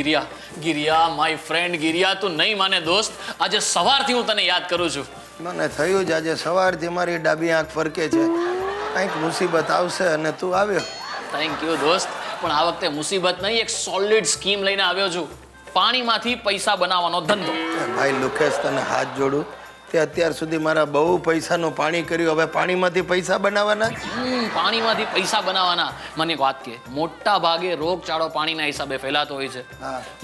Giriya my friend Giriya, તું નહીં માને દોસ્ત, આજે સવારથી હું તને યાદ કરું છું. મને થયું જ આજે સવારથી મારી ડાબી આંખ ફરકે છે, કંઈક મુસીબત આવશે અને તું આવ્યો. થેન્ક યુ દોસ્ત, પણ આ વખતે મુસીબત નહીં, એક સોલિડ સ્કીમ લઈને આવ્યો છું. પાણીમાંથી પૈસા બનાવવાનો ધંધો. ભાઈ લુકેશ, તને હાથ જોડું, તે અત્યાર સુધી મારા બહુ પૈસાનું પાણી કર્યું, હવે પાણીમાંથી પૈસા બનાવવાના. પાણીમાંથી પૈસા બનાવવાના. મને એક વાત કે, મોટા ભાગે રોગચાળો પાણીના હિસાબે ફેલાતો હોય છે.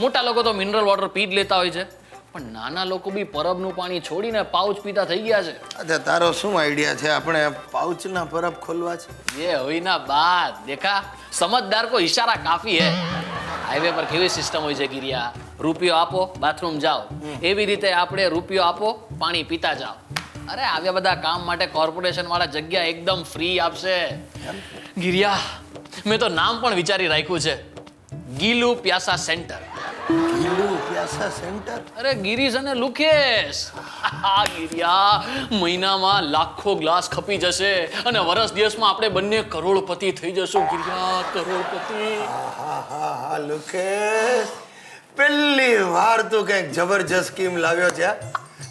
મોટા લોકો તો મિનરલ વોટર પી જ લેતા હોય છે, પણ નાના લોકો બી પરબનું પાણી છોડીને પાઉચ પીતા થઈ ગયા છે. અચ્છા, તારો શું આઈડિયા છે? આપણે પાઉચના પરબ ખોલવા છે? ये हुई ना बात, देखा, समझदार को इशारा काफी है. હાઈવે પર કેવી સિસ્ટમ હોય છે ગિરિયા, રૂપિયો આપો બાથરૂમ જાઓ, એવી રીતે આપણે રૂપિયો આપો પાણી પીતા જાઓ. અરે આવ્યા બધા કામ માટે કોર્પોરેશન વાળા જગ્યા એકદમ ફ્રી આપશે. ગિરિયા, મેં તો નામ પણ વિચારી રાખ્યું છે, ગીલુ પ્યાસા સેન્ટર. ગીલુ પ્યાસા સેન્ટર? અરે ગિરીશ અને લુકેશ, ગિરિયા, મહિનામાં લાખો ગ્લાસ ખપી જશે અને વર્ષ દિવસમાં આપણે બંને કરોડપતિ થઈ જશું. ગિરિયા, કરોડપતિ. હા લુકેશ, પહેલી વાર તું કંઈક જબરજસ્ત સ્કીમ લાવ્યો છે.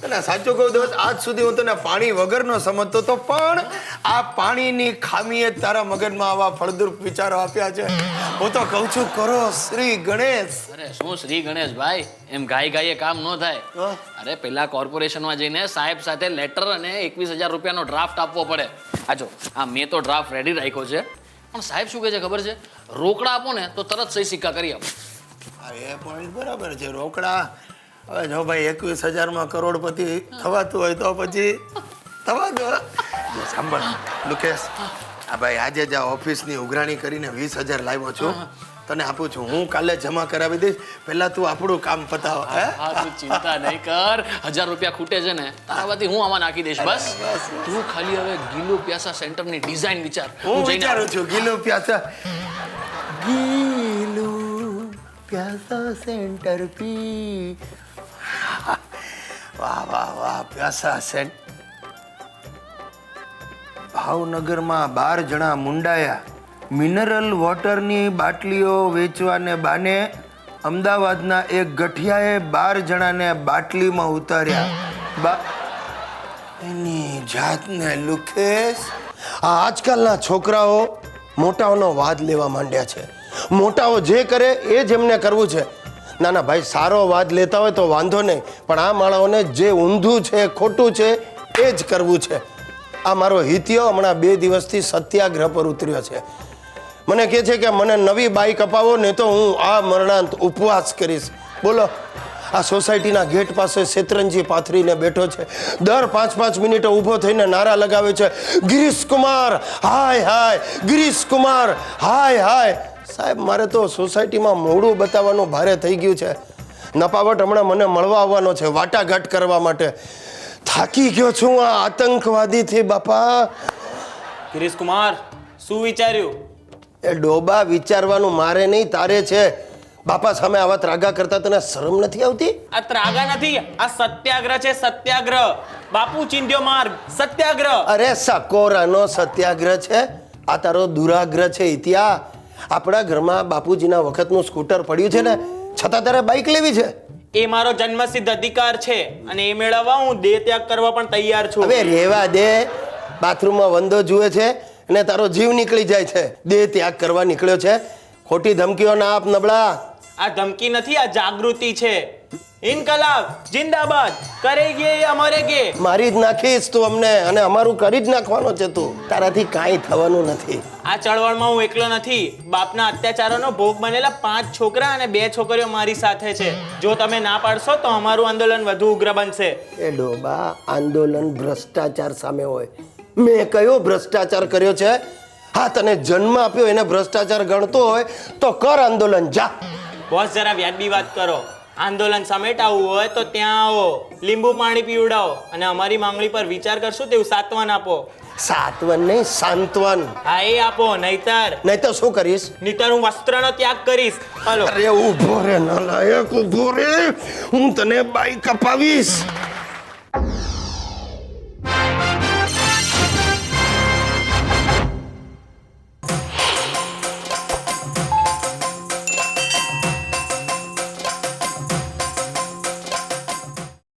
અને સાચું કહું દોસ્ત, આજ સુધી હું તને પાણી વગરનો સમજતો હતો, પણ આ પાણીની ખામીએ તારા મગજમાં આવા ફળદ્રુપ વિચારો આપ્યા છે. હું તો કહું છું, કરો શ્રી ગણેશ. અરે શું શ્રી ગણેશ ભાઈ, એમ ગાય કામ ન થાય. અરે પેલા કોર્પોરેશનમાં જઈને સાહેબ સાથે લેટર અને 21,000 રૂપિયાનો ડ્રાફ્ટ આપવો પડે. આજો આ મેં તો ડ્રાફ્ટ રેડી રાખ્યો છે, પણ સાહેબ શું કહે છે ખબર છે? રોકડા આપો ને તો તરત સહી સિક્કા કરી આપો. એ પણ બરાબર છે, રોકડા. હવે જો ભાઈ 21,000માં કરોડપતિ થવાતું હોય તો પછી થવા દો. સાંભળ લુકેશ, આ ભાઈ આજે જ ઓફિસની ઉઘરાણી કરીને 20,000 લાવ્યો છું, તને આપું છું. હું કાલે જમા કરાવી દઈશ, પહેલા તું આપણું કામ પતાવ. હા, તું ચિંતા નહીં કર, 1,000 રૂપિયા ખૂટે છે ને, તારામાંથી હું આમાં નાખી દઈશ. બસ તું ખાલી હવે ગીલુ પ્યાસા સેન્ટરની ડિઝાઇન વિચાર. હું વિચારું છું ગીલુ પ્યાસા, ગીલુ પ્યાસા સેન્ટર પી. વાહ વાહ વાહ, પ્યાસા સેન્ટ. ભાવનગરમાં 12 જણા મુંડાયા, મિનરલ વોટરની બાટલીઓ વેચવાને બાને અમદાવાદના એક ગઠિયાએ 12 જણાને બાટલીમાં ઉતાર્યા. એની જાતને લુકેશ, આજકાલના છોકરાઓ મોટાઓનો વાદ લેવા માંડ્યા છે. મોટાઓ જે કરે એ જ એમને કરવું છે. ના ના ભાઈ, સારો વાદ લેતા હોય તો વાંધો નહીં, પણ આ માણસોને જે ઊંધું છે, ખોટું છે, એ જ કરવું છે. આ મારો હિતિયો હમણાં 2 દિવસથી સત્યાગ્રહ પર ઉતર્યો છે. મને કહે છે કે મને નવી બાઈક અપાવો, નહીં તો હું આ મરણાંત ઉપવાસ કરીશ. બોલો, આ સોસાયટીના ગેટ પાસે શેતરંજી પાથરીને બેઠો છે, દર 5-5 મિનિટે ઊભો થઈને નારા લગાવે છે, ગિરીશ કુમાર હાય હાય, ગિરીશ કુમાર હાય હાય. સાહેબ, મારે તો સોસાયટીમાં મોઢું બતાવવાનું ભારે થઈ ગયું છે. નપાવટ હમણાં મને મળવા આવવાનો છે વાટાઘાટ કરવા માટે. થાકી ગયો છું આ આતંકવાદીથી બાપા. ગિરીશ કુમાર, શું વિચાર્યું? એ ડોબા, વિચારવાનું મારે નહીં, તારે છે. બાપા સામે આવા ત્રાગા કરતા તને શરમ નથી આવતી? આ ત્રાગા નથી, આ સત્યાગ્રહ છે, સત્યાગ્રહ. બાપુ ચિંધ્યો માર્ગ, સત્યાગ્રહ. અરે સકોરાનો સત્યાગ્રહ છે, આ તારો દુરાગ્રહ છે. ઇતિહાસ, આપણા ઘરમાં બાપુજીના વખતનું સ્કૂટર પડ્યું છે ને, છતાં તારે બાઇક લેવી છે. એ મારો જન્મસિદ્ધ અધિકાર છે અને એ મેળવવા હું દેહ ત્યાગ કરવા પણ તૈયાર છું. હવે રેવા દે, બાથરૂમમાં વંદો જુએ છે અને તારો જીવ નીકળી જાય છે. દેહ ત્યાગ કરવા નીકળ્યો છે. ખોટી ધમકીઓ ના આપ નબળા. આ ધમકી નથી, આ જાગૃતિ છે. ઇન્કલાબ જિંદાબાદ, કરેગે યા મરેગે. મારી જ નાખીશ તું અમને, અને અમારું કરી જ નાખવાનો છે તું. તારાથી કાંઈ થવાનું નથી. આ ચળવળમાં હું એકલો નથી. બાપના અત્યાચારોનો ભોગ બનેલા 5 છોકરા અને 2 છોકરીઓ મારી સાથે છે. જો તમે ના પાડશો તો અમારું આંદોલન વધુ ઉગ્ર બનશે. એ ડોબા, આંદોલન ભ્રષ્ટાચાર સામે હોય. મેં કયો ભ્રષ્ટાચાર કર્યો છે? હા, તને જન્મ આપ્યો એને ભ્રષ્ટાચાર ગણતો હોય તો કર આંદોલન, જા. બોસ, જરા વ્યાજબી વાત કરો. આંદોલન સમેટાવવું હોય તો ત્યાં આવો, લીંબુ પાણી પીવડાવો અને અમારી માંગણી પર વિચાર કરશું તેવું સાંત્વન આપો. સાંત્વન નહીં, સાંત્વન. હા, એ આપો. નહીતર શું કરીશ? નહીતર હું વસ્ત્રનો ત્યાગ કરીશ. હાલો. અરે ઊભો રે નાલાયક, ઊભો રે, હું તને બાઈક અપાવીશ.